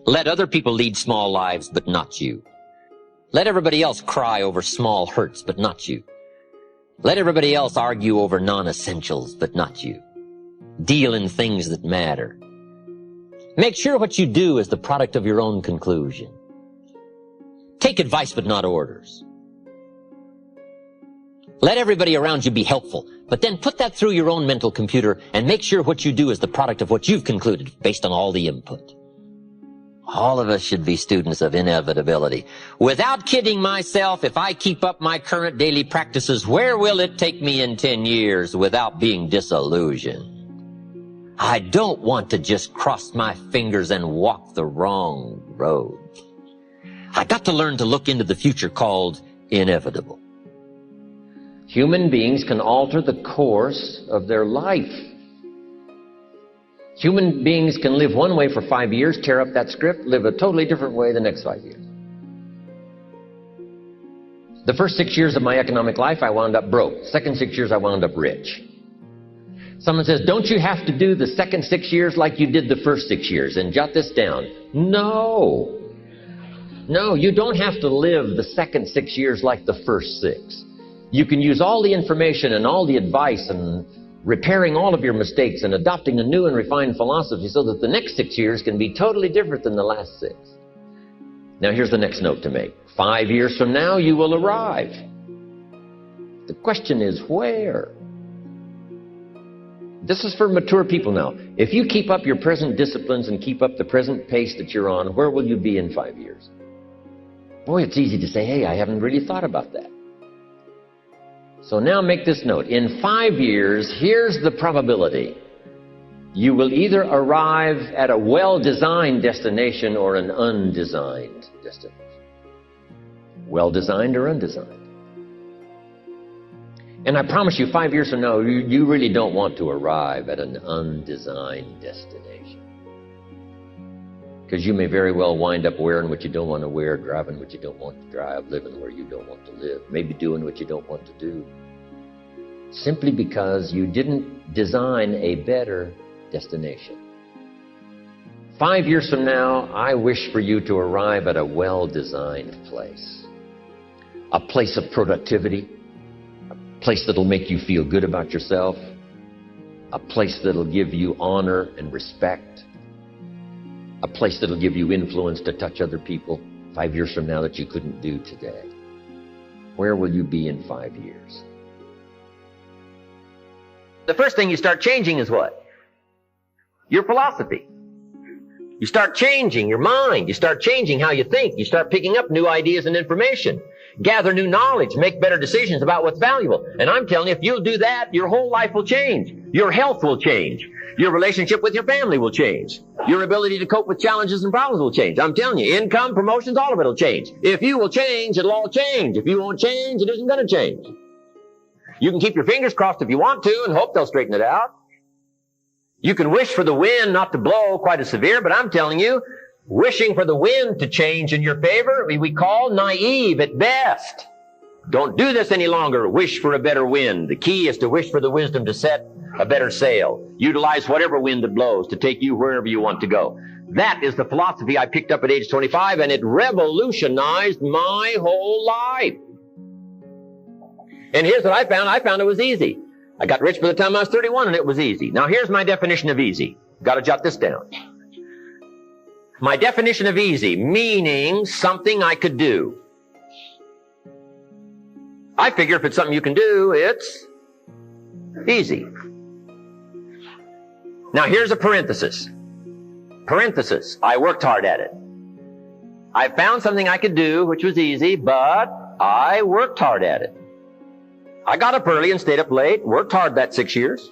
Let other people lead small lives, but not you. Let everybody else cry over small hurts, but not you. Let everybody else argue over non-essentials, but not you. Deal in things that matter. Make sure what you do is the product of your own conclusion. Take advice, but not orders. Let everybody around you be helpful, but then put that through your own mental computer and make sure what you do is the product of what you've concluded based on all the input. All of us should be students of inevitability. Without kidding myself, if I keep up my current daily practices, where will it take me in 10 years without being disillusioned? I don't want to just cross my fingers and walk the wrong road. I got to learn to look into the future called inevitable. Human beings can alter the course of their life. Human beings can live one way for 5 years, tear up that script, live a totally different way the next 5 years. The first 6 years of my economic life, I wound up broke. Second 6 years, I wound up rich. Someone says, don't you have to do the second 6 years like you did the first 6 years? And jot this down. No. No, you don't have to live the second 6 years like the first 6. You can use all the information and all the advice and repairing all of your mistakes and adopting a new and refined philosophy so that the next 6 years can be totally different than the last 6. Now here's the next note to make. 5 years from now, you will arrive. The question is where? This is for mature people now. If you keep up your present disciplines and keep up the present pace that you're on, where will you be in 5 years? Boy, it's easy to say, hey, I haven't really thought about that. So now make this note. In 5 years, here's the probability. You will either arrive at a well-designed destination or an undesigned destination. Well-designed or undesigned. And I promise you, 5 years from now, you really don't want to arrive at an undesigned destination. Because you may very well wind up wearing what you don't want to wear, driving what you don't want to drive, living where you don't want to live, maybe doing what you don't want to do. Simply because you didn't design a better destination. 5 years from now, I wish for you to arrive at a well-designed place. A place of productivity. A place that'll make you feel good about yourself. A place that'll give you honor and respect. A place that'll give you influence to touch other people 5 years from now that you couldn't do today. Where will you be in 5 years? The first thing you start changing is what? Your philosophy. You start changing your mind. You start changing how you think. You start picking up new ideas and information. Gather new knowledge. Make better decisions about what's valuable. And I'm telling you, if you'll do that, your whole life will change. Your health will change. Your relationship with your family will change. Your ability to cope with challenges and problems will change. I'm telling you, income, promotions, all of it will change. If you will change, it'll all change. If you won't change, it isn't going to change. You can keep your fingers crossed if you want to and hope they'll straighten it out. You can wish for the wind not to blow quite as severe, but I'm telling you, wishing for the wind to change in your favor, we call naive at best. Don't do this any longer. Wish for a better wind. The key is to wish for the wisdom to set a better sail. Utilize whatever wind that blows to take you wherever you want to go. That is the philosophy I picked up at age 25, and it revolutionized my whole life. And here's what I found. I found it was easy. I got rich by the time I was 31, and it was easy. Now here's my definition of easy. Got to jot this down. My definition of easy, meaning something I could do. I figure if it's something you can do, it's easy. Now here's a parenthesis. Parenthesis, I worked hard at it. I found something I could do, which was easy, but I worked hard at it. I got up early and stayed up late, worked hard that 6 years.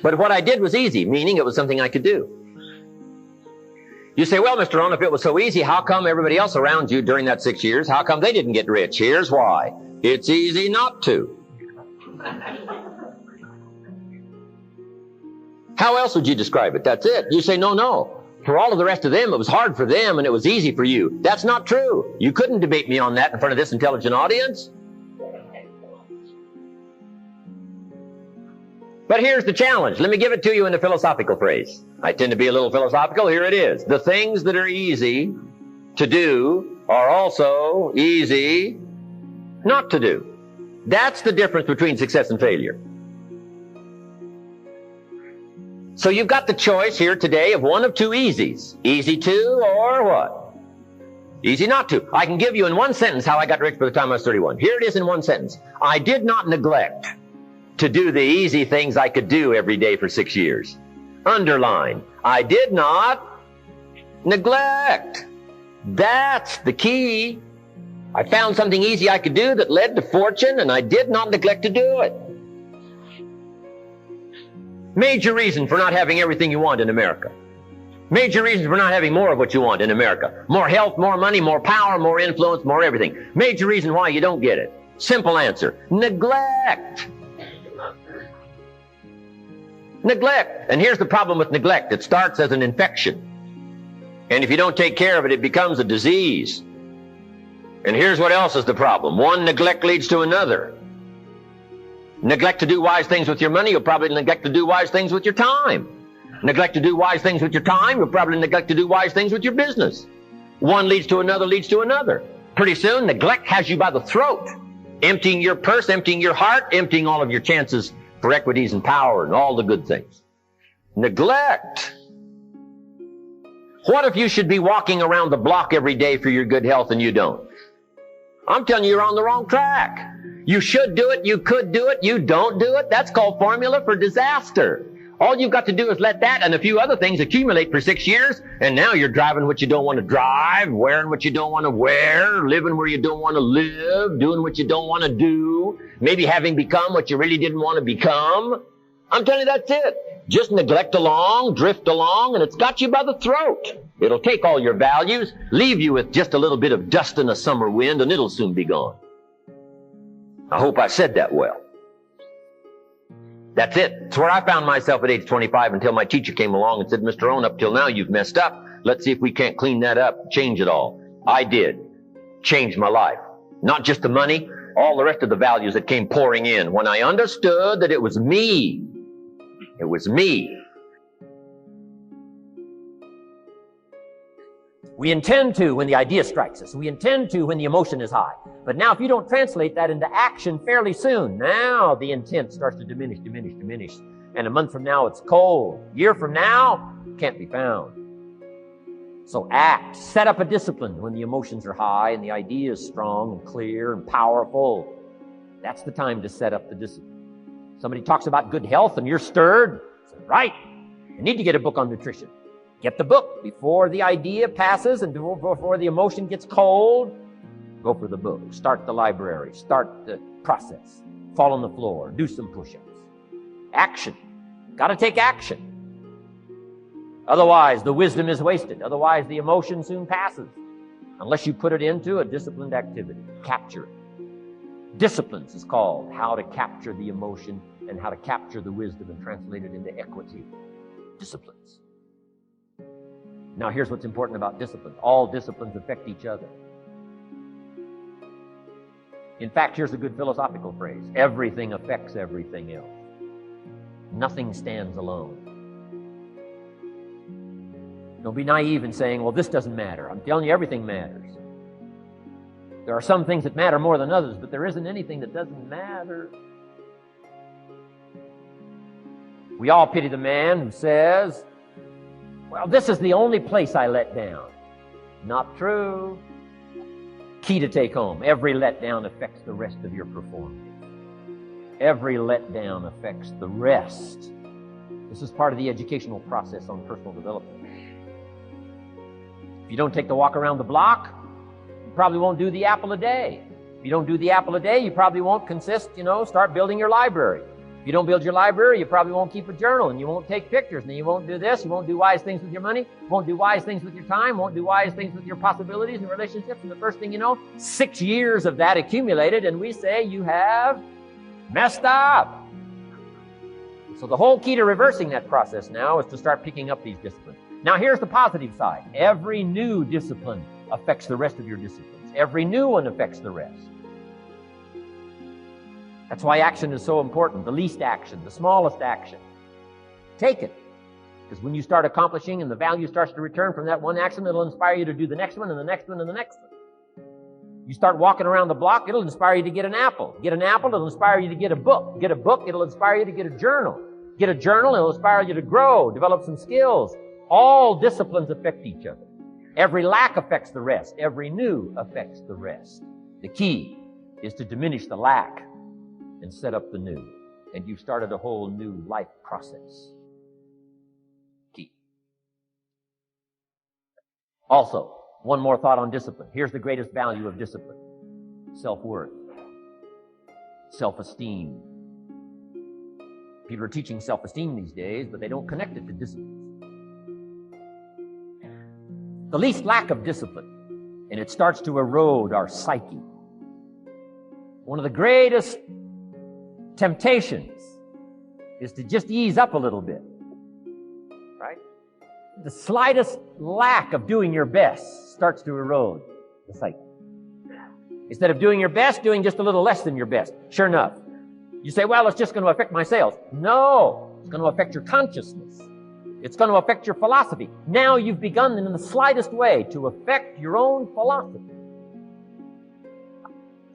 But what I did was easy, meaning it was something I could do. You say, well, Mr. Rohn, if it was so easy, how come everybody else around you during that 6 years, how come they didn't get rich? Here's why. It's easy not to. How else would you describe it? That's it. You say, no. For all of the rest of them, it was hard for them and it was easy for you. That's not true. You couldn't debate me on that in front of this intelligent audience. But here's the challenge. Let me give it to you in a philosophical phrase. I tend to be a little philosophical. Here it is. The things that are easy to do are also easy not to do. That's the difference between success and failure. So you've got the choice here today of one of two easies. Easy to or what? Easy not to. I can give you in one sentence how I got rich by the time I was 31. Here it is in one sentence. I did not neglect to do the easy things I could do every day for 6 years. Underline. I did not neglect. That's the key. I found something easy I could do that led to fortune, and I did not neglect to do it. Major reason for not having everything you want in America. Major reasons for not having more of what you want in America. More health, more money, more power, more influence, more everything. Major reason why you don't get it. Simple answer. Neglect. Neglect. And here's the problem with neglect. It starts as an infection. And if you don't take care of it, it becomes a disease. And here's what else is the problem. One neglect leads to another. Neglect to do wise things with your money, you'll probably neglect to do wise things with your time. Neglect to do wise things with your time, you'll probably neglect to do wise things with your business. One leads to another, leads to another. Pretty soon, neglect has you by the throat, emptying your purse, emptying your heart, emptying all of your chances for equities and power and all the good things. Neglect. What if you should be walking around the block every day for your good health and you don't? I'm telling you, you're on the wrong track. You should do it, you could do it, you don't do it. That's called formula for disaster. All you've got to do is let that and a few other things accumulate for 6 years, and now you're driving what you don't want to drive, wearing what you don't want to wear, living where you don't want to live, doing what you don't want to do, maybe having become what you really didn't want to become. I'm telling you, that's it. Just neglect along, drift along, and it's got you by the throat. It'll take all your values, leave you with just a little bit of dust in a summer wind, and it'll soon be gone. I hope I said that well. That's it. It's where I found myself at age 25 until my teacher came along and said, Mr. Owen, up till now you've messed up. Let's see if we can't clean that up, change it all. I did. Changed my life. Not just the money, all the rest of the values that came pouring in when I understood that it was me. It was me. We intend to when the idea strikes us. We intend to when the emotion is high. But now if you don't translate that into action fairly soon, now the intent starts to diminish. And a month from now, it's cold. A year from now, it can't be found. So act. Set up a discipline when the emotions are high and the idea is strong and clear and powerful. That's the time to set up the discipline. Somebody talks about good health and you're stirred. Say, right. You need to get a book on nutrition. Get the book before the idea passes and before the emotion gets cold. Go for the book. Start the library. Start the process. Fall on the floor. Do some push-ups. Action. Got to take action. Otherwise, the wisdom is wasted. Otherwise, the emotion soon passes. Unless you put it into a disciplined activity. Capture it. Disciplines is called how to capture the emotion and how to capture the wisdom and translate it into equity. Disciplines. Now, here's what's important about disciplines. All disciplines affect each other. In fact, here's a good philosophical phrase. Everything affects everything else. Nothing stands alone. Don't be naive in saying, well, this doesn't matter. I'm telling you, everything matters. There are some things that matter more than others, but there isn't anything that doesn't matter. We all pity the man who says, well, this is the only place I let down. Not true. Key to take home. Every letdown affects the rest of your performance. Every letdown affects the rest. This is part of the educational process on personal development. If you don't take the walk around the block, you probably won't do the apple a day. If you don't do the apple a day, you probably won't start building your library. If you don't build your library, you probably won't keep a journal, and you won't take pictures, and you won't do this, you won't do wise things with your money, won't do wise things with your time, won't do wise things with your possibilities and relationships, and the first thing you know, 6 years of that accumulated, and we say you have messed up. So the whole key to reversing that process now is to start picking up these disciplines. Now here's the positive side. Every new discipline affects the rest of your disciplines. Every new one affects the rest. That's why action is so important. The least action, the smallest action. Take it. Because when you start accomplishing and the value starts to return from that one action, it'll inspire you to do the next one and the next one and the next one. You start walking around the block, it'll inspire you to get an apple. Get an apple, it'll inspire you to get a book. Get a book, it'll inspire you to get a journal. Get a journal, it'll inspire you to grow, develop some skills. All disciplines affect each other. Every lack affects the rest. Every new affects the rest. The key is to diminish the lack and set up the new. And you've started a whole new life process. Key. Also, one more thought on discipline. Here's the greatest value of discipline. Self-worth. Self-esteem. People are teaching self-esteem these days, but they don't connect it to discipline. The least lack of discipline, and it starts to erode our psyche. One of the greatest temptations is to just ease up a little bit, right? The slightest lack of doing your best starts to erode the psyche. Instead of doing your best, doing just a little less than your best. Sure enough, you say, well, it's just going to affect my sales. No, it's going to affect your consciousness. It's going to affect your philosophy. Now you've begun in the slightest way to affect your own philosophy.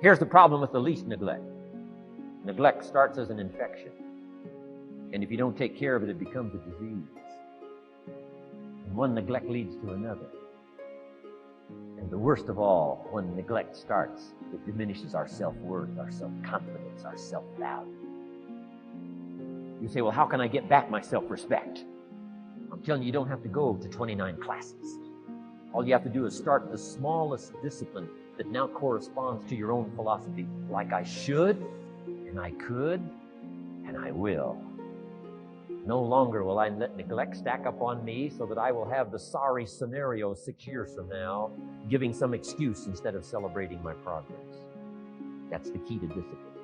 Here's the problem with the least neglect. Neglect starts as an infection. And if you don't take care of it, it becomes a disease. And one neglect leads to another. And the worst of all, when neglect starts, it diminishes our self-worth, our self-confidence, our self-value. You say, well, how can I get back my self-respect? I'm telling you, you don't have to go to 29 classes. All you have to do is start the smallest discipline that now corresponds to your own philosophy. Like I should, and I could, and I will. No longer will I let neglect stack up on me so that I will have the sorry scenario 6 years from now, giving some excuse instead of celebrating my progress. That's the key to discipline.